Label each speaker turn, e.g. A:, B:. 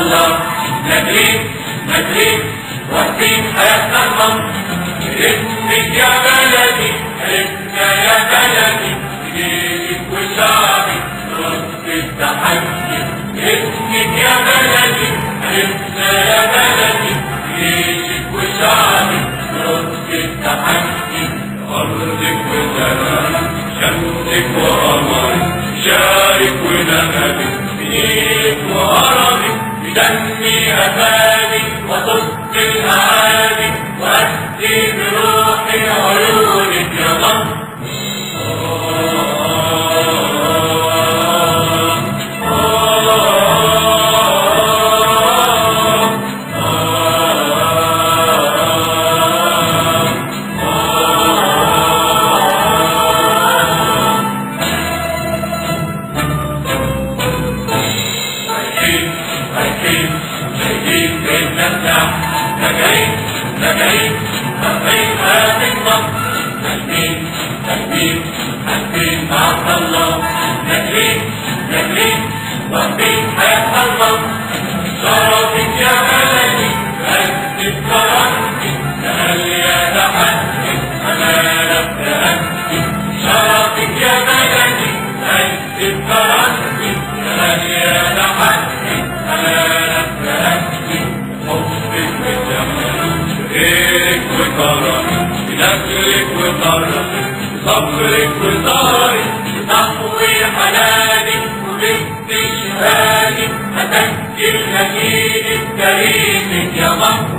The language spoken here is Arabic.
A: الله. نجري نجري واهدين حياتنا المصر، باسمك يا بلدي عرفنا يا بلدي، جيلك وشعبك رد التحدي. باسمك يا بلدي عرفنا يا بلدي، جيلك وشعبك رد التحدي. أرضك وزمانك شمسك وقمرك، شارك ونغمك بنيلك وهرمك، بدمي أفاني وصدق الأعادي، وأهدي بروحي عيونك يا مصر. صبرك وطارك وتحوي حنانك وبنت شهادك، هتكتب نجيلك كريمك يا مصر.